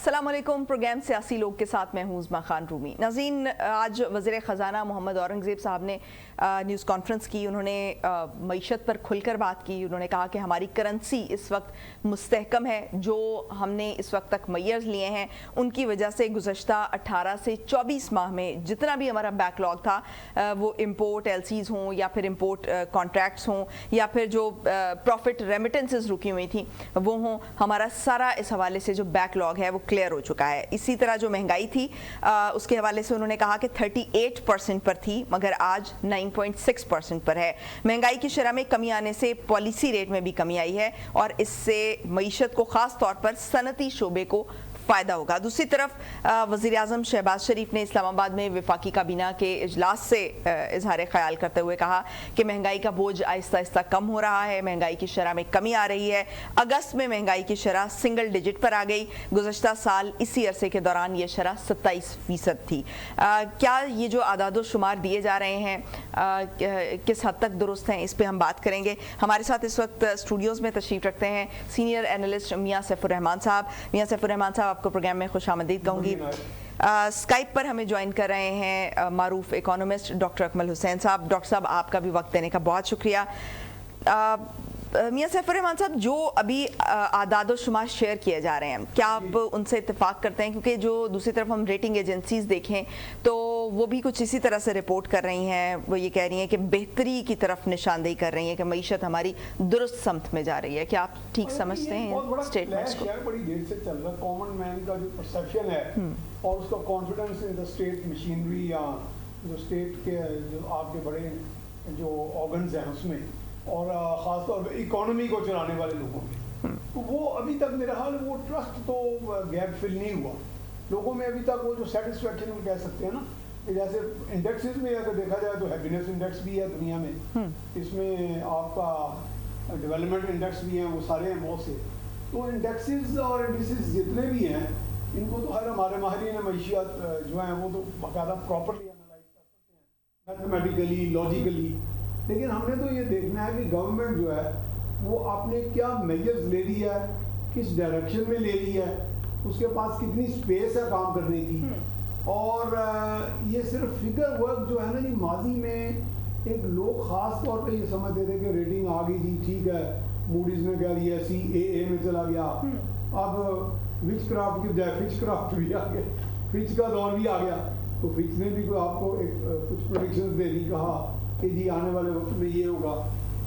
अस्सलाम वालेकुम। प्रोग्राम सियासी लोग के साथ मैं हूं उज़मा खान रूमी। नाज़रीन, आज वज़ीर ख़ज़ाना मोहम्मद औरंगज़ेब साहब ने न्यूज़ कॉन्फ्रेंस की। उन्होंने मईशत पर खुलकर बात की। उन्होंने कहा कि हमारी करेंसी इस वक्त मुस्तहकम है। जो हमने इस वक्त तक मैयर्स लिए हैं उनकी वजह से गुज़श्ता 18 से 24 माह में जितना भी हमारा बैकलॉग था, वो इम्पोर्ट एलसीज़ हों या फिर इम्पोर्ट कॉन्ट्रैक्ट्स हों या फिर जो प्रॉफिट रेमिटेंसेस रुकी हुई थी वो हों, हमारा सारा इस हवाले से जो बैकलॉग है वो क्लियर हो चुका है। इसी तरह जो महंगाई थी उसके हवाले से उन्होंने कहा कि 38% पर थी मगर आज 9.6% पर है। महंगाई की शरह में कमी आने से पॉलिसी रेट में भी कमी आई है और इससे मईशत को ख़ास तौर पर सनती शोबे को फ़ायदा होगा। दूसरी तरफ वज़ीर आज़म शहबाज शरीफ ने इस्लामाबाद में वफाकी काबीना के इजलास से इजहार ख्याल करते हुए कहा कि महंगाई का बोझ आहिस्ता आहिस्ता कम हो रहा है, महंगाई की शरह में कमी आ रही है। अगस्त में महंगाई की शरह सिंगल डिजिट पर आ गई। गुज़श्ता साल इसी अरसे के दौरान ये शरह 27% थी। क्या ये जो आदादो शुमार दिए जा रहे हैं किस हद तक दुरुस्त हैं, इस पर हम बात करेंगे। हमारे साथ इस वक्त स्टूडियोज़ में तशरीफ़ रखते हैं सीनियर एनालिस्ट मियां सैफुर रहमान साहब। मियां सैफुर रहमान साहब, आपको प्रोग्राम में खुशामदीद कहूँगी। स्काइप पर हमें ज्वाइन कर रहे हैं मारूफ इकोनॉमिस्ट डॉक्टर अकमल हुसैन साहब। डॉक्टर साहब, आपका भी वक्त देने का बहुत शुक्रिया। मियां सैफुर रहमान साहब, जो अभी आदादो शुमार शेयर किए जा रहे हैं, क्या आप उनसे इत्तेफाक करते हैं? क्योंकि जो दूसरी तरफ हम रेटिंग एजेंसीज देखें तो वो भी कुछ इसी तरह से रिपोर्ट कर रही हैं। वो ये कह रही हैं कि बेहतरी की तरफ निशानदेही कर रही हैं कि मईशत हमारी दुरुस्त समत में जा रही है। क्या आप ठीक समझते हैं स्टेटमेंट्स को? बड़ी देर से चल रहा कॉमन मैन का जो परसेप्शन है और उसका confidence in the state machinery या जो स्टेट के जो आपके बड़े जो ऑर्गन्स हैं उसमें और ख़ास तौर पे इकोनॉमी को चलाने वाले लोगों में, तो वो अभी तक मेरा हाल वो ट्रस्ट तो गैप फिल नहीं हुआ लोगों में अभी तक। वो जो सेटिस्फेक्शन हम कह सकते हैं ना, जैसे इंडेक्सेस में अगर देखा जाए तो हैप्पीनेस इंडेक्स भी है दुनिया में, इसमें आपका डेवलपमेंट इंडेक्स भी हैं, वो सारे हैं बहुत से। तो इंडेक्सेस और इंडिसेस जितने भी हैं इनको तो हर हमारे माहिरीन मईशियत जो हैं वो तो बाकायदा प्रॉपरली एनालाइज कर सकते हैं मैथमेटिकली, लॉजिकली। लेकिन हमने तो ये देखना है कि गवर्नमेंट जो है वो आपने क्या मेजर्स ले रही है, किस डायरेक्शन में ले रही है, उसके पास कितनी स्पेस है काम करने की। और ये सिर्फ फिगर वर्क जो है ना जी, माजी में एक लोग ख़ास तौर पे ये समझते थे कि रेटिंग आ गई जी, ठीक है, मूडीज़ में कह रही है CAA में चला गया। अब विच क्राफ्ट की बजाय फिच क्राफ्ट भी आ गया, फिच का दौर भी आ गया। तो फिच ने भी कोई आपको कुछ प्रेडिक्शंस दे दी, कहा कि जी आने वाले वक्त में ये होगा।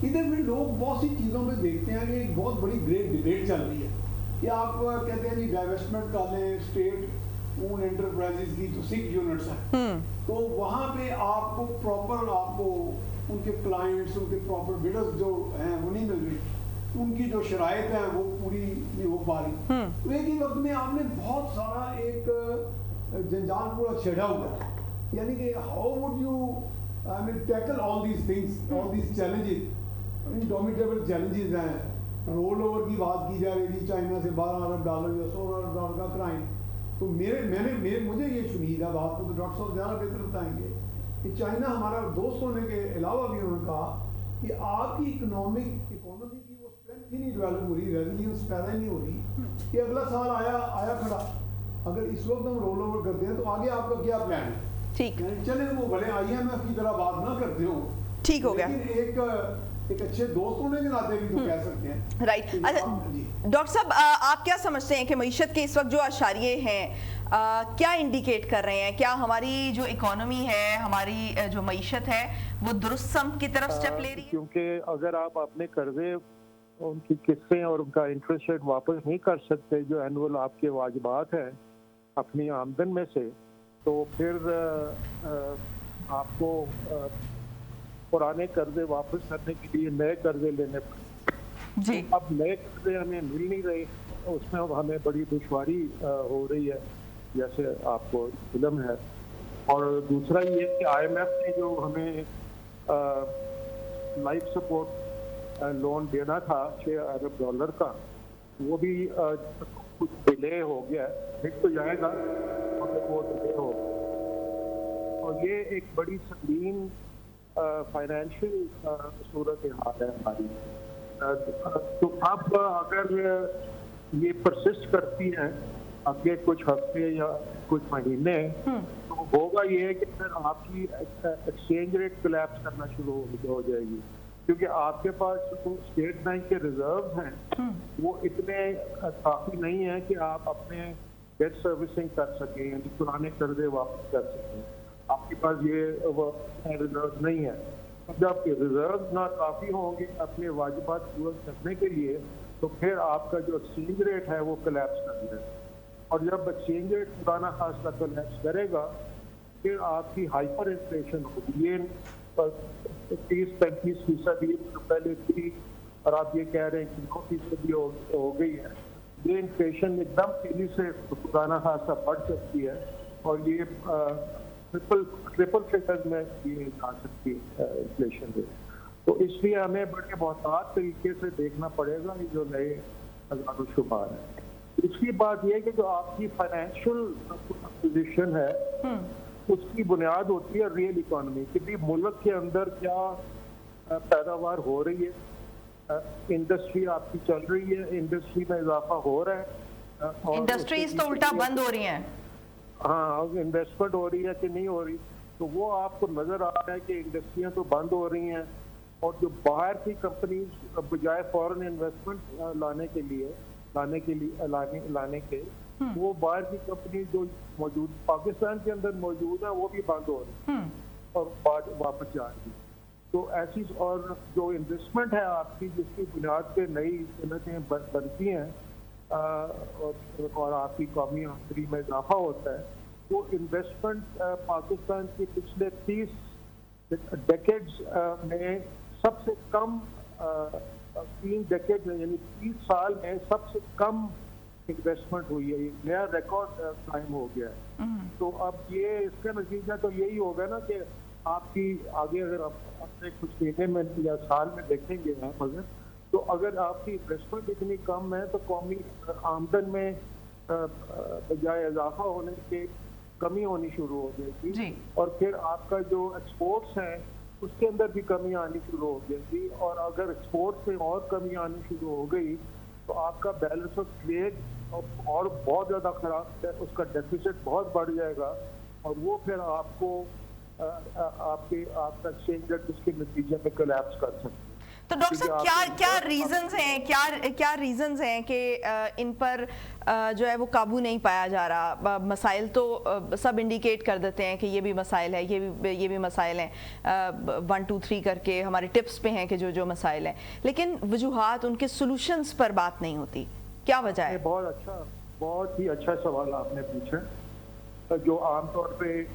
इधर भी लोग बहुत सी चीज़ों पे देखते हैं कि एक बहुत बड़ी ग्रेट डिबेट चल रही है कि आप कहते हैं जी डाइवेस्टमेंट कर लें स्टेट ओन एंटरप्राइजेज की, तो 6 यूनिट्स हैं, तो वहाँ पे आपको प्रॉपर आपको उनके क्लाइंट्स, उनके प्रॉपर बिडर्स जो हैं वो नहीं मिल रही, उनकी जो शराइत हैं वो पूरी नहीं हो पा रही। तो एक ही वक्त में आपने बहुत सारा एक जंजाल पूरा छेड़ा हुआ है, यानी कि how would you tackle all these things, all these challenges, indomitable challenges हैं। रोल ओवर की बात की जा रही थी, चाइना से $12 अरब या $16 अरब का क्राइम। तो मुझे ये उम्मीद है, आपको तो डॉक्टर साहब ज़्यादा बेहतर बताएंगे कि चाइना हमारा दोस्त होने के अलावा भी उन्होंने कहा कि आपकी इकोनॉमी की वो स्ट्रेंथ ही नहीं डेवलप हो रही, रेजिलियंस पैदा ही नहीं हो रही कि अगला साल आया खड़ा। अगर इस वक्त हम रोल ओवर करते हैं तो आगे आपका क्या प्लान है? ठीक, चले वो भले IMF की तरह बात ना करते हो, ठीक हो गया, एक अच्छे दोस्त होने के नाते भी तो कह सकते हैं, राइट। अच्छा डॉक्टर साहब, आप क्या समझते हैं कि मईशत के इस वक्त जो अशारिये हैं क्या इंडिकेट कर रहे हैं? क्या हमारी जो इकोनॉमी है, हमारी जो मईशत है वो दुरुस्त समत की तरफ स्टेप ले रही है? क्योंकि अगर आप अपने कर्जे, उनकी किस्तें और उनका इंटरेस्ट रेट वापस नहीं कर सकते जो एनुअल आपके वाजिबात हैं अपनी आमदन में से, तो फिर आपको पुराने कर्जे वापस करने के लिए नए कर्जे लेने पड़े जी। अब नए कर्जे हमें मिल नहीं रहे, उसमें हमें बड़ी दुश्वारी हो रही है, जैसे आपको इल्म है। और दूसरा ये कि IMF ने जो हमें लाइफ सपोर्ट लोन देना था $6 अरब का, वो भी कुछ डिले हो गया, मिल तो जाएगा मगर वो डिले हो। और ये एक बड़ी संगीन फाइनेंशियल सूरत हाल है हमारी। तो अब अगर ये परसिस्ट करती हैं आगे कुछ हफ्ते या कुछ महीने, तो होगा ये है कि फिर आपकी एक्सचेंज रेट कोलैप्स करना शुरू हो जाएगी, क्योंकि आपके पास जो स्टेट बैंक के रिजर्व हैं वो इतने काफी नहीं है कि आप अपने डेट सर्विसिंग कर सकें, यानी पुराने कर्जे वापस कर सकें। आपके पास ये रिजर्व नहीं है। जब रिजर्व ना काफी होंगे अपने वाजिबात पूरा करने के लिए, तो फिर आपका जो एक्सचेंज रेट है वो कोलैप्स कर देगा, और जब एक्सचेंज रेट पुराना खासा कोलैप्स करेगा, फिर आपकी हाइपर इन्फ्लेशन होगी। ये 30-35% तो पहले थी, और आप ये कह रहे हैं कि 9% हो गई है। ये इन्फ्लेशन एकदम तेजी से पुराना खासा बढ़ सकती है, और ये ट्रिपल फिगर में ये आ सकती है इन्फ्लेशन रेट। तो इसलिए हमें बड़े मोहतात तरीके से देखना पड़ेगा ये जो नए अज़ाद शुमार है। दूसरी बात यह कि जो आपकी फाइनेंशियल पोजीशन है उसकी बुनियाद होती है रियल इकोनॉमी, कि भी मुल्क के अंदर क्या पैदावार हो रही है, इंडस्ट्री आपकी चल रही है, इंडस्ट्री में इजाफा हो रहा है, और इंडस्ट्रीज तो उल्टा बंद हो रही हैं। हाँ, इन्वेस्टमेंट हो रही है कि नहीं हो रही, तो वो आपको नजर आ रहा है कि इंडस्ट्रियां तो बंद हो रही हैं, और जो बाहर की कंपनीज बजाय फॉरेन इन्वेस्टमेंट लाने के वो बाहर की कंपनी जो मौजूद पाकिस्तान के अंदर मौजूद है वो भी बंद हो रही है और वापस जा रही है। तो ऐसी, और जो इन्वेस्टमेंट है आपकी जिसकी बुनियाद पे नई सनतें बनती हैं और आपकी कौमी आमदनी में इजाफा होता है, वो इन्वेस्टमेंट पाकिस्तान के पिछले 30 डेकेड्स में सबसे कम 3 डेकेड में, यानी 30 साल में सबसे कम इन्वेस्टमेंट हुई है। एक नया रिकॉर्ड कायम हो गया है। तो अब ये इसका नतीजा तो यही होगा ना कि आपकी आगे अगर आप अपने कुछ महीने में या साल में देखेंगे मगर, तो अगर आपकी इन्वेस्टमेंट इतनी कम है तो कौमी आमदन में बजाय इजाफा होने के कमी होनी शुरू हो जाएगी, और फिर आपका जो एक्सपोर्ट्स हैं उसके अंदर भी कमी आनी शुरू हो जाएगी, और अगर एक्सपोर्ट्स में और कमी आनी शुरू हो गई तो आपका बैलेंस ऑफ ट्रेड और बहुत ज़्यादा खराब है, उसका डेफिसिट बहुत बढ़ जाएगा, और वो फिर आपको आपका एक्सचेंज रेट उसके नतीजे में कोलैप्स कर सकते हैं। तो डॉक्टर साहब क्या रीजंस हैं, क्या रीजंस हैं कि इन पर जो है वो काबू नहीं पाया जा रहा? मसाइल तो सब इंडिकेट कर देते हैं कि ये भी मसाइल है, ये भी मसाइल हैं, 1 2 3 करके हमारे टिप्स पे हैं कि जो जो मसाइल हैं, लेकिन वजूहात उनके सोल्यूशंस पर बात नहीं होती। क्या वजह है? बहुत ही अच्छा सवाल आपने पूछा, जो आमतौर पे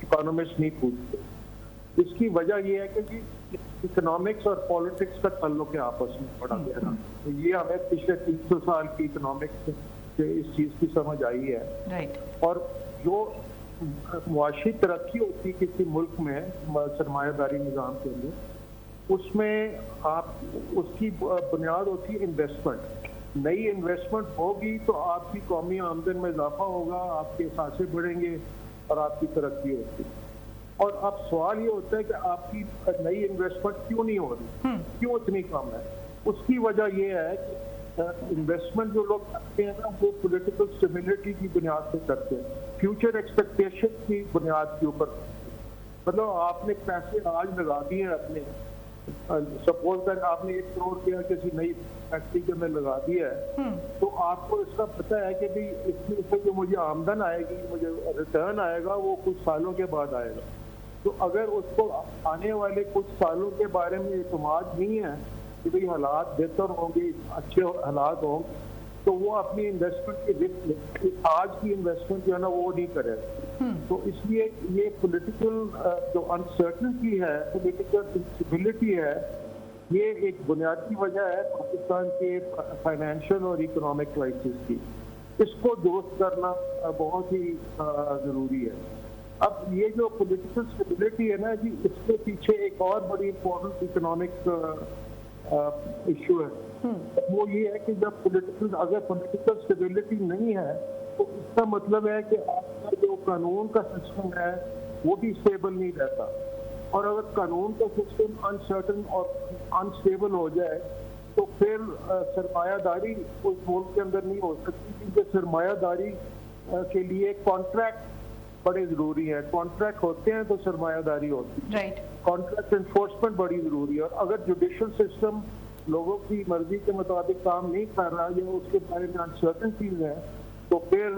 इकोनॉमिस्ट नहीं पूछते। इसकी वजह यह है कि इकोनॉमिक्स और पॉलिटिक्स का ताल्लुक है आपस में बड़ा गहरा। तो ये हमें पिछले 300 साल की इकोनॉमिक्स से इस चीज़ की समझ आई है। राइट। और जो मुआशी तरक्की होती है किसी मुल्क में सरमायादारी निज़ाम के लिए, उसमें आप उसकी बुनियाद होती है इन्वेस्टमेंट। नई इन्वेस्टमेंट होगी तो आपकी कौमी आमदन में इजाफा होगा, आपके सासे बढ़ेंगे और आपकी तरक्की होगी। और अब सवाल ये होता है कि आपकी नई इन्वेस्टमेंट क्यों नहीं हो रही, क्यों इतनी कम है? उसकी वजह ये है कि इन्वेस्टमेंट जो लोग करते हैं ना, वो पॉलिटिकल स्टेबिलिटी की बुनियाद पे करते हैं, फ्यूचर एक्सपेक्टेशन की बुनियाद के ऊपर। मतलब आपने पैसे आज लगा दिए अपने, सपोज दैट आपने 1 करोड़ रुपया किसी नई फैक्ट्री के में लगा दिया है, तो आपको इसका पता है कि भाई इसमें से जो मुझे आमदन आएगी, मुझे रिटर्न आएगा, वो कुछ सालों के बाद आएगा। तो अगर उसको आने वाले कुछ सालों के बारे में एतमाद नहीं है कि भाई हालात बेहतर होंगे, अच्छे हालात होंगे, तो वो अपनी इन्वेस्टमेंट की रिस्क, आज की इन्वेस्टमेंट जो है ना वो नहीं करेगा। तो इसलिए ये पॉलिटिकल जो अनसर्टनिटी है, पॉलिटिकल इंस्टेबिलिटी है, ये एक बुनियादी वजह है पाकिस्तान के फाइनेंशियल और इकोनॉमिक क्राइसिस की। इसको दुरुस्त करना बहुत ही ज़रूरी है। अब ये जो पॉलिटिकल स्टेबिलिटी है ना जी, इसके पीछे एक और बड़ी इंपॉर्टेंट इकोनॉमिक इशू है। वो ये है कि जब अगर पॉलिटिकल स्टेबिलिटी नहीं है तो इसका मतलब है कि आपका जो कानून का सिस्टम है वो भी स्टेबल नहीं रहता। और अगर कानून का सिस्टम अनसर्टन और अनस्टेबल हो जाए तो फिर सरमायादारी उस मुल्क के अंदर नहीं हो सकती, क्योंकि सरमायादारी के लिए कॉन्ट्रैक्ट बड़े ज़रूरी हैं। कॉन्ट्रैक्ट होते हैं तो सरमायादारी होती है। राइट। कॉन्ट्रैक्ट इन्फोर्समेंट बड़ी ज़रूरी है, और अगर जुडिशल सिस्टम लोगों की मर्जी के मुताबिक काम नहीं कर रहा या उसके बारे में अनसर्टेनिटीज है, तो फिर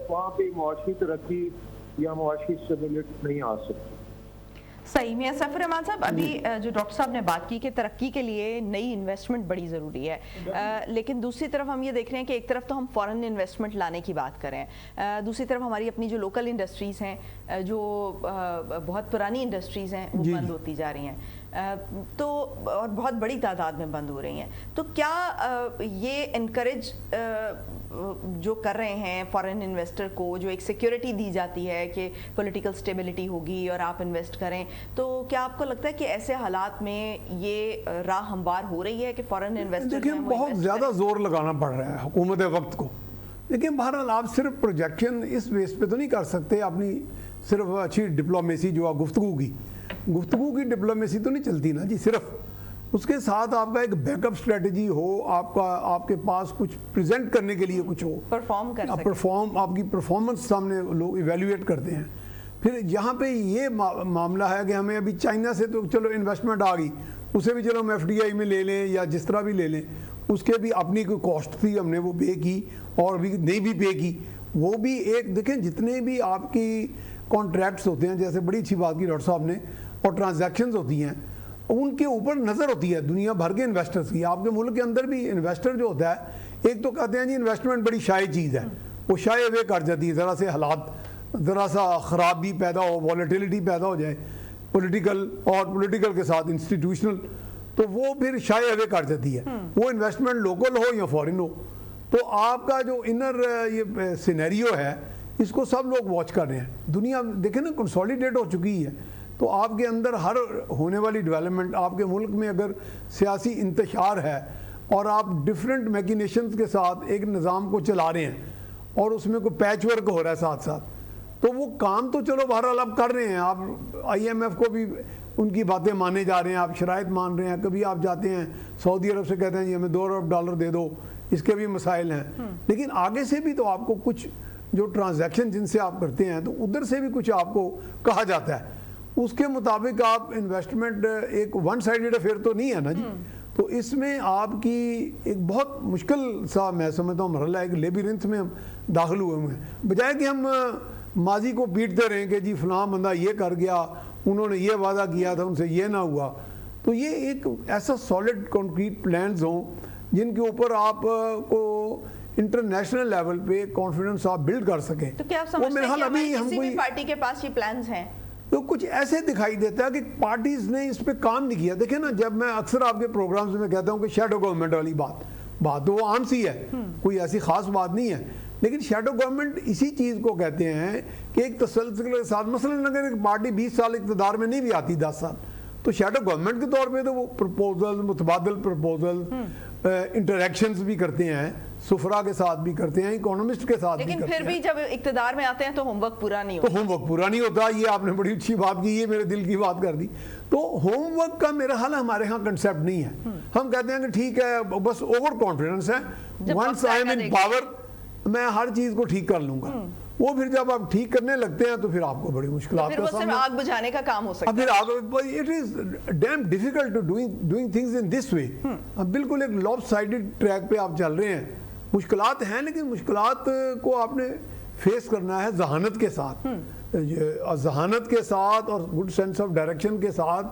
वहाँ पे मुआशी तरक्की या मुआशी स्टेबिलिटी नहीं आ सकती। सही में सफर रहमान साहब, अभी जो डॉक्टर साहब ने बात की कि तरक्की के लिए नई इन्वेस्टमेंट बड़ी ज़रूरी है, लेकिन दूसरी तरफ हम ये देख रहे हैं कि एक तरफ तो हम फॉरेन इन्वेस्टमेंट लाने की बात करें, दूसरी तरफ हमारी अपनी जो लोकल इंडस्ट्रीज़ हैं, जो बहुत पुरानी इंडस्ट्रीज़ हैं, वो बंद होती जा रही हैं, तो और बहुत बड़ी तादाद में बंद हो रही हैं। तो क्या ये इनकरेज जो कर रहे हैं फॉरेन इन्वेस्टर को, जो एक सिक्योरिटी दी जाती है कि पॉलिटिकल स्टेबिलिटी होगी और आप इन्वेस्ट करें, तो क्या आपको लगता है कि ऐसे हालात में ये राह हमवार हो रही है कि फॉरेन इन्वेस्टर? देखिए, बहुत ज़्यादा जोर लगाना पड़ रहा है हुकूमत वक्त को, लेकिन बहरहाल आप सिर्फ प्रोजेक्शन इस बेस पे तो नहीं कर सकते। अपनी सिर्फ अच्छी डिप्लोमेसी जो है गुफ्तगू की डिप्लोमेसी तो नहीं चलती ना जी। सिर्फ उसके साथ आपका एक बैकअप स्ट्रेटजी हो, आपके पास कुछ प्रेजेंट करने के लिए कुछ हो, परफॉर्म कर सके। आपकी परफॉर्मेंस सामने लोग इवेल्युएट करते हैं। फिर यहाँ पे ये मामला है कि हमें अभी चाइना से तो चलो इन्वेस्टमेंट आ गई, उसे भी चलो हम FDI में ले लें या जिस तरह भी ले लें, उसके भी अपनी कोई कॉस्ट थी, हमने वो पे की और भी नहीं भी पे की। वो भी एक देखें, जितने भी आपकी कॉन्ट्रैक्ट्स होते हैं, जैसे बड़ी अच्छी बात की डॉक्टर साहब ने, और ट्रांजैक्शंस होती हैं, उनके ऊपर नज़र होती है दुनिया भर के इन्वेस्टर्स की। आपके मुल्क के अंदर भी इन्वेस्टर जो होता है, एक तो कहते हैं जी इन्वेस्टमेंट बड़ी शाये चीज़ है, वो शाये वे कर जाती है, ज़रा से हालात ज़रा सा ख़राबी पैदा हो, वॉलेटिलिटी पैदा हो जाए पॉलिटिकल के साथ इंस्टीट्यूशनल, तो वो फिर शाये वे कर जाती है। वो इन्वेस्टमेंट लोकल हो या फॉरेन हो, तो आपका जो इनर ये सिनेरियो है, इसको सब लोग वॉच कर रहे हैं। दुनिया देखें ना, कंसोलिडेट हो चुकी है, तो आपके अंदर हर होने वाली डेवलपमेंट, आपके मुल्क में अगर सियासी इंतशार है और आप डिफरेंट मैकिनेशंस के साथ एक निज़ाम को चला रहे हैं और उसमें कोई पैच वर्क हो रहा है साथ साथ, तो वो काम तो चलो बहरहाल आप कर रहे हैं। आप IMF को भी उनकी बातें माने जा रहे हैं, आप शराइत मान रहे हैं। कभी आप जाते हैं सऊदी अरब से कहते हैं जी हमें $2 अरब दे दो, इसके भी मसाइल हैं। लेकिन आगे से भी तो आपको कुछ जो ट्रांजैक्शन जिनसे आप करते हैं, तो उधर से भी कुछ आपको कहा जाता है, उसके मुताबिक आप इन्वेस्टमेंट एक वन साइडेड अफेयर तो नहीं है ना जी। तो इसमें आपकी एक बहुत मुश्किल सा, मैं समझता हूँ, मरहला एक लेबिरिंथ में हम दाखिल हुए हैं। बजाय कि हम माजी को पीटते रहें कि जी फलां बंदा ये कर गया, उन्होंने ये वादा किया था, उनसे ये ना हुआ, तो ये एक ऐसा सॉलिड कॉन्क्रीट प्लान्स हों जिनके ऊपर आप को इंटरनेशनल लेवल पे कॉन्फिडेंस आप बिल्ड कर सकें। तो क्या आप समझते हैं कि अभी किसी भी पार्टी के पास ये प्लान्स हैं? तो कुछ ऐसे दिखाई देता है कि पार्टीज ने इस पे काम नहीं किया। देखिए ना, जब मैं अक्सर आपके प्रोग्राम्स में कहता हूँ कि शैडो गवर्नमेंट वाली बात तो वो आम सी है, कोई ऐसी खास बात नहीं है, लेकिन शैडो गवर्नमेंट इसी चीज़ को कहते हैं कि एक तसलसल के साथ, मसलन अगर एक पार्टी 20 साल इक़्तिदार में नहीं भी आती, 10 साल, तो शैडो गवर्नमेंट के तौर पे तो वो प्रपोजल, मुतबादल प्रपोजल, इंटरेक्शंस भी करते हैं, सुफरा के साथ भी करते हैं, इकोनॉमिस्ट के साथ भी करते हैं। लेकिन फिर भी जब इक़्तिदार में आते हैं तो होमवर्क पूरा नहीं होता। तो होमवर्क पूरा नहीं होता, ये आपने बड़ी अच्छी बात की, ये मेरे दिल की बात कर दी। तो होमवर्क का मेरा हाल हमारे यहाँ कंसेप्ट नहीं है। हम कहते हैं कि ठीक है, बस ओवर कॉन्फिडेंस है, once I am in power मैं हर चीज़ को ठीक कर लूँगा। वो फिर जब आप ठीक करने लगते हैं तो फिर आपको बड़ी मुश्किलात का सामना, आग बुझाने का काम हो सकता है। फिर आग, it is damn difficult to doing things in this way. बिल्कुल एक लॉपसाइडेड ट्रैक पे आप चल रहे हैं। मुश्किलात हैं, लेकिन मुश्किलात को आपने फेस करना है जहानत के साथ, जहानत के साथ और गुड सेंस ऑफ डायरेक्शन के साथ,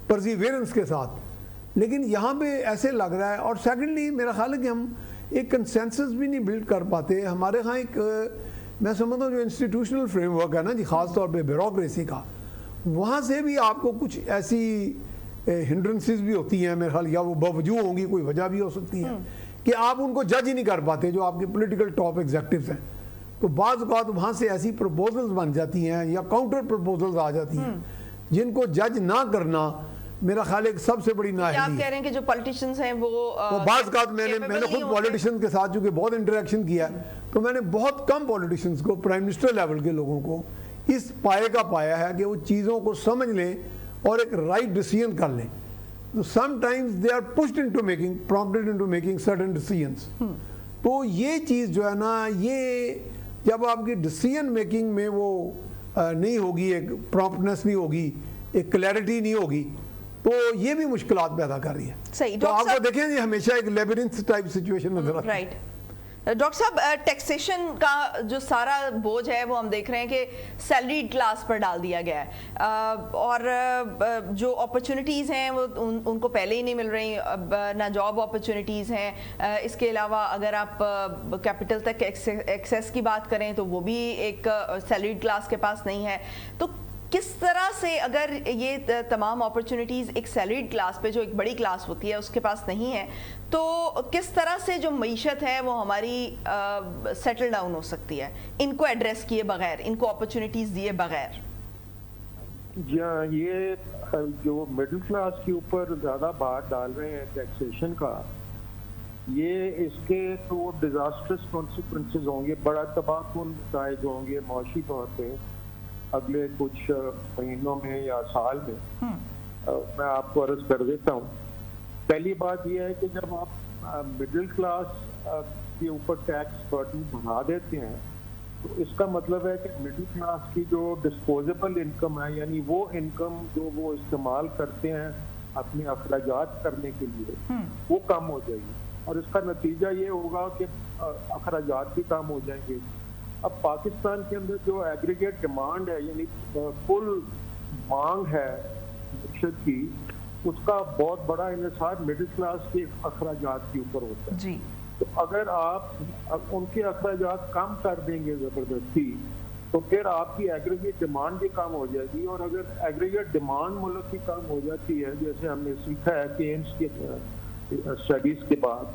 परसिवियरेंस के साथ। लेकिन यहाँ पे ऐसे लग रहा है। और सेकेंडली मेरा ख्याल है कि हम एक कंसेंसस भी नहीं बिल्ड कर पाते। हमारे यहाँ एक, मैं समझता हूँ, जो इंस्टीट्यूशनल फ्रेमवर्क है ना जी, ख़ास तौर पे ब्यूरोक्रेसी का, वहाँ से भी आपको कुछ ऐसी हिंड्रेंसेस भी होती हैं मेरे ख्याल, या वो बावजूद होंगी, कोई वजह भी हो सकती है कि आप उनको जज ही नहीं कर पाते, जो आपके पॉलिटिकल टॉप एग्जेक्टिव्स हैं। तो बाज़ औक़ात वहाँ से ऐसी प्रपोजल्स बन जाती हैं या काउंटर प्रपोजल्स आ जाती हैं जिनको जज ना करना मेरा ख्याल एक सबसे बड़ी नाअहली है। आप कह रहे हैं कि जो पॉलिटिशियंस हैं वो बाज़ औक़ात मैंने खुद पॉलिटिशियंस के साथ चूँकि बहुत इंटरेक्शन किया है, तो मैंने बहुत कम पॉलिटिशियंस को, प्राइम मिनिस्टर लेवल के लोगों को इस पाए का पाया है कि वो चीज़ों को समझ लें और एक राइट डिसीजन कर लें। sometimes they are pushed into making, prompted into making certain decisions. तो ये चीज़ जो है ना, ये जब आपकी डिसीजन मेकिंग में वो नहीं होगी, एक प्रॉम्प्टनेस नहीं होगी, एक क्लैरिटी नहीं होगी, तो ये भी मुश्किलात पैदा कर रही है। सही। तो आपको देखें हमेशा एक लेबिरिंथ टाइप सिचुएशन नजर आती है। राइट। डॉक्टर साहब, टैक्सेशन का जो सारा बोझ है वो हम देख रहे हैं कि सैलरीड क्लास पर डाल दिया गया है, और जो अपॉर्चुनिटीज़ हैं वो उनको पहले ही नहीं मिल रही, ना जॉब अपॉर्चुनिटीज़ हैं। इसके अलावा अगर आप कैपिटल तक एक्सेस की बात करें तो वो भी एक सैलरीड क्लास के पास नहीं है। तो किस तरह से अगर ये तमाम अपॉर्चुनिटीज़ एक सैलरीड क्लास पे, जो एक बड़ी क्लास होती है, उसके पास नहीं है, तो किस तरह से जो मईशत है वो हमारी सेटल डाउन हो सकती है इनको एड्रेस किए बगैर, इनको अपॉर्चुनिटीज़ दिए बगैर? जी हाँ, ये जो मिडिल क्लास के ऊपर ज़्यादा भार डाल रहे हैं टैक्सेशन का, ये इसके तो डिज़ास्टर्स कॉन्सिक्वेंसेस होंगे, बड़ा तबाहकुन नताइज होंगे माशी तौर पे अगले कुछ महीनों में या साल में। मैं आपको अर्ज कर देता हूँ। पहली बात यह है कि जब आप मिडिल क्लास के ऊपर टैक्स बर्डन बढ़ा देते हैं तो इसका मतलब है कि मिडिल क्लास की जो डिस्पोजेबल इनकम है, यानी वो इनकम जो वो इस्तेमाल करते हैं अपने अखराजात करने के लिए, वो कम हो जाएगी, और इसका नतीजा ये होगा कि अखराजात भी कम हो जाएंगे। अब पाकिस्तान के अंदर जो एग्रीगेट डिमांड है, यानी कुल मांग है मईशत की, उसका बहुत बड़ा इन्हिसार मिडिल क्लास के अखराजात के ऊपर होता है जी। तो अगर आप उनके अखराजात कम कर देंगे ज़बरदस्ती, तो फिर आपकी एग्रीगेट डिमांड भी कम हो जाएगी, और अगर एग्रीगेट डिमांड मुल्क की कम हो जाती है, जैसे हमने सीखा है केन्स के स्टडीज़ के बाद,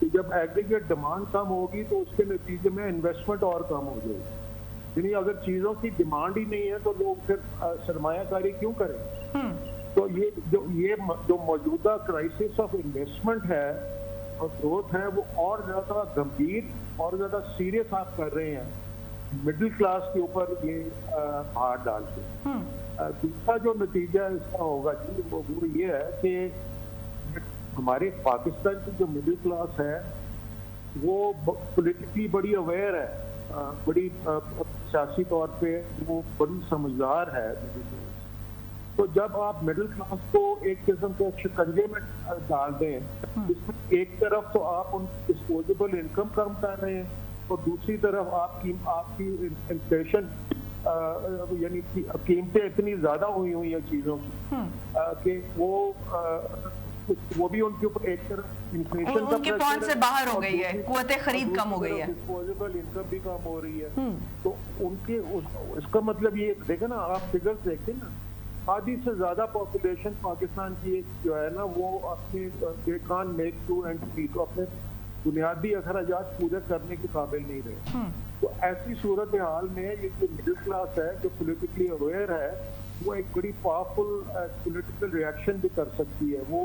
कि जब एग्रीगेट डिमांड कम होगी तो उसके नतीजे में इन्वेस्टमेंट और कम हो जाएगी। यानी अगर चीज़ों की डिमांड ही नहीं है तो लोग फिर सरमायाकारी क्यों करें? तो ये जो मौजूदा क्राइसिस ऑफ इन्वेस्टमेंट है और ग्रोथ है, वो और ज़्यादा गंभीर और ज़्यादा सीरियस आप कर रहे हैं मिडिल क्लास के ऊपर ये भार डाल के। दूसरा जो नतीजा इसका होगा जी, वो ये है कि हमारे पाकिस्तान की जो मिडिल क्लास है वो पॉलिटिकली बड़ी अवेयर है, बड़ी सियासी तौर पे वो बड़ी समझदार है। तो जब आप मिडिल क्लास को एक किस्म के शिकंजे में डाल दें, इसमें एक तरफ तो आप उनकी डिस्पोजेबल इनकम कम कर रहे हैं, और दूसरी तरफ आपकी इन्फ्लेशन यानी कीमतें इतनी ज्यादा हुई है चीजों की कि वो भी उनके ऊपर एक तरफ इन्फ्लेशन उनके पॉइंट से बाहर हो गई है, कुव्वते खरीद कम हो गई है, डिस्पोजेबल इनकम भी कम हो रही है। तो उनके इसका मतलब ये देखें ना, आप फिगर्स देखें ना, आधी से ज्यादा पॉपुलेशन पाकिस्तान की जो है ना, वो अपने they can't make two end eat, अपने बुनियादी अखराजात पूरे करने के काबिल नहीं रहे। तो ऐसी सूरत हाल में ये जो मिडिल क्लास है, जो पॉलिटिकली अवेयर है, वो एक बड़ी पावरफुल पॉलिटिकल रिएक्शन भी कर सकती है, वो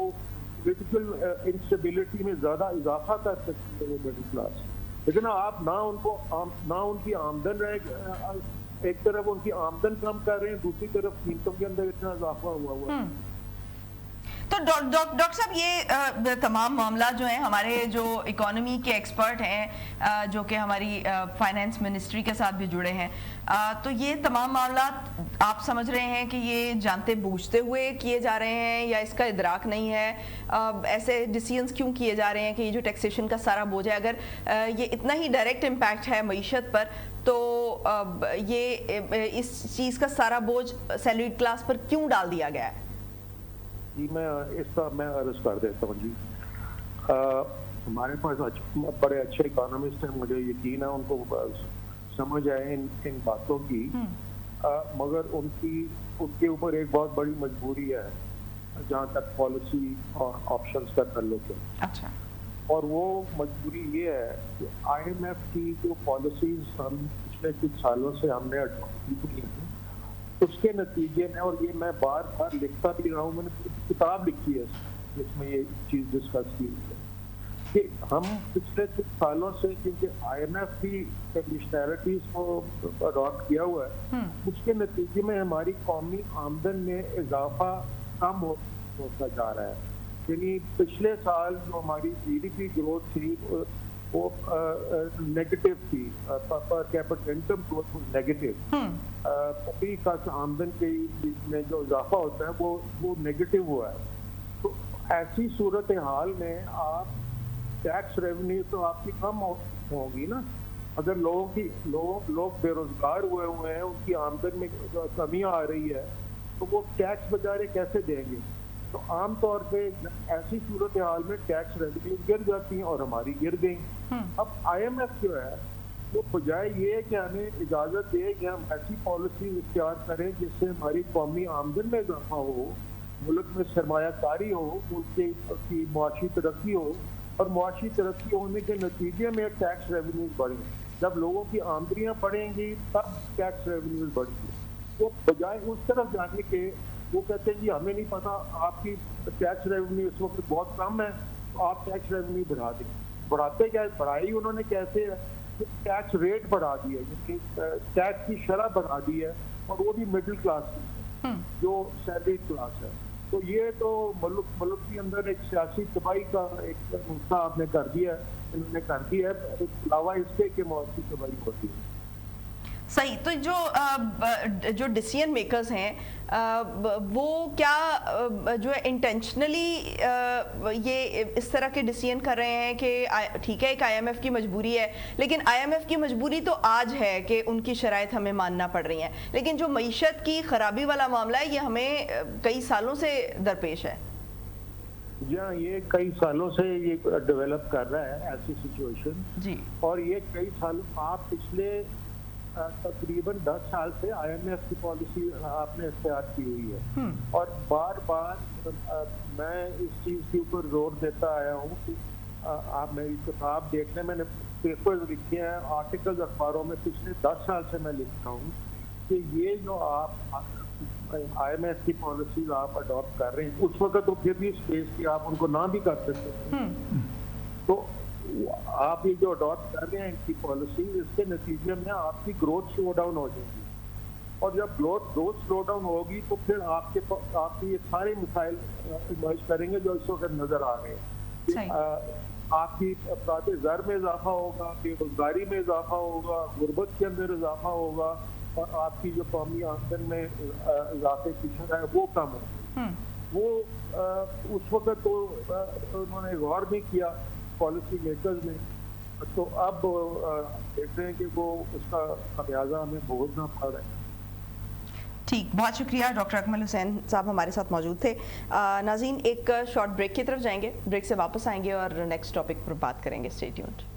पॉलिटिकल इंस्टेबिलिटी में ज़्यादा इजाफा कर सकती है वो मिडिल क्लास। लेकिन आप ना उनकी आमदन रहे, एक तरफ उनकी आमदन कम कर रहे हैं, दूसरी तरफ कीमतों के अंदर इतना इजाफा हुआ है। तो डॉक्टर साहब, ये तमाम मामला जो है, हमारे जो इकोनॉमी के एक्सपर्ट हैं जो कि हमारी फाइनेंस मिनिस्ट्री के साथ भी जुड़े हैं, तो ये तमाम मामला आप समझ रहे हैं कि ये जानते बूझते हुए किए जा रहे हैं या इसका इदराक नहीं है? ऐसे डिसीजंस क्यों किए जा रहे हैं कि ये जो टैक्सेशन का सारा बोझ है, अगर ये इतना ही डायरेक्ट इम्पैक्ट है मईशत पर, तो ये इस चीज़ का सारा बोझ सैलरीड क्लास पर क्यों डाल दिया गया है? जी, मैं अर्ज कर देता हूँ जी। हमारे पास बड़े अच्छे इकोनॉमिस्ट हैं, मुझे यकीन है उनको समझ आए इन बातों की, मगर उनके ऊपर एक बहुत बड़ी मजबूरी है जहाँ तक पॉलिसी और ऑप्शंस का ताल्लुक है। अच्छा। और वो मजबूरी ये है कि IMF की जो पॉलिसीज हम पिछले कुछ सालों से हमने अडॉप्ट की हैं, उसके नतीजे में, और ये मैं बार बार लिखता भी रहा हूँ, मैंने किताब लिखी है जिसमें ये चीज़ डिस्कस की है कि हम पिछले कुछ सालों से, क्योंकि IMF भी कंडीशनैलिटीज को अडॉप्ट किया हुआ है, उसके नतीजे में हमारी कौमी आमदन में इजाफा कम होता जा रहा है। यानी पिछले साल जो हमारी जीडीपी ग्रोथ थी वो नेगेटिव थी, per capita income growth negative. Public का आमदन के में जो इजाफा होता है वो नेगेटिव हुआ है। तो ऐसी सूरत हाल में आप टैक्स रेवेन्यू तो आपकी कम होगी ना। अगर लोग बेरोजगार हुए हैं, उनकी आमदन में कमी आ रही है, तो वो टैक्स बेचारे कैसे देंगे? तो आम तौर पे ऐसी सूरत हाल में टैक्स रेवेन्यू गिर जाती हैं और हमारी गिर गई। अब IMF जो है वो बजाय ये कि हमें इजाज़त दे कि हम ऐसी पॉलिसी इख्तियार करें जिससे हमारी कौमी आमदन में इजाफा हो, मुल्क में सरमायाकारी हो, मुल्क की मुआशी तरक्की हो, और मुआशी तरक्की होने के नतीजे में टैक्स रेवेन्यूज बढ़ें। जब लोगों की आमदनियाँ बढ़ेंगी तब टैक्स रेवेन्यूज बढ़ेंगी। तो बजाय उस तरफ जाने के वो कहते हैं जी हमें नहीं पता, आपकी टैक्स रेवेन्यू इस वक्त बहुत कम है तो आप टैक्स रेवेन्यू बढ़ा दें। बढ़ाते क्या, बढ़ाई उन्होंने कैसे है? टैक्स रेट बढ़ा दिया, जिसकी टैक्स की शरह बढ़ा दी है, और वो भी मिडिल क्लास की, जो सैलरी क्लास है। तो ये तो मुल्क के अंदर एक सियासी तबाही का एक नुस्खा आपने कर दिया है, इन्होंने कर दिया है, अलावा इसके कि मौत की तबाही होती है। सही। तो जो डिसीजन मेकर्स हैं वो क्या जो है इंटेंशनली ये इस तरह के डिसीजन कर रहे हैं कि ठीक है एक IMF की मजबूरी है, लेकिन IMF की मजबूरी तो आज है कि उनकी शराइत हमें मानना पड़ रही हैं, लेकिन जो मईशत की खराबी वाला मामला है ये हमें कई सालों से दरपेश है। जी हाँ, ये कई सालों से ये डेवलप कर रहा है ऐसी सिचुएशन जी, और ये कई साल आप पिछले तकरीबन 10 साल से IMF की पॉलिसी आपने इख्तियार की हुई है, और बार बार मैं इस चीज़ के ऊपर जोर देता आया हूँ कि आप मेरी किताब देख लें, मैंने पेपर्स लिखे हैं, आर्टिकल्स अखबारों में पिछले 10 साल से मैं लिखता हूँ कि ये जो आप IMF की पॉलिसीज आप अडॉप्ट कर रहे हैं, उस वक्त तो फिर भी स्पेस की आप उनको ना भी कर सकते हैं। तो आप ये जो अडॉप्ट कर रहे हैं इनकी पॉलिसी, इसके नतीजे में आपकी ग्रोथ स्लो डाउन हो जाएगी, और जब ग्रोथ स्लो डाउन होगी तो फिर आपके ये सारे मिसाइल इमर्ज करेंगे जो इस वक्त नजर आ रहे हैं। आपकी अपराध ज़र में इजाफा होगा, बेरोजगारी में इजाफा होगा, गुर्बत के अंदर इजाफा होगा, और आपकी जो कौमी आमदन में इजाफे की शरह है वो कम होगी। वो उस वक्त तो उन्होंने गौर नहीं किया पॉलिसी मेकर्स ने, तो अब देख रहे हैं कि वो उसका खमियाजा हमें भुगतना पड़ रहा है। ठीक, बहुत शुक्रिया। डॉक्टर अकमल हुसैन साहब हमारे साथ मौजूद थे। नाज़रीन, एक शॉर्ट ब्रेक की तरफ जाएंगे, ब्रेक से वापस आएंगे और नेक्स्ट टॉपिक पर बात करेंगे। Stay tuned.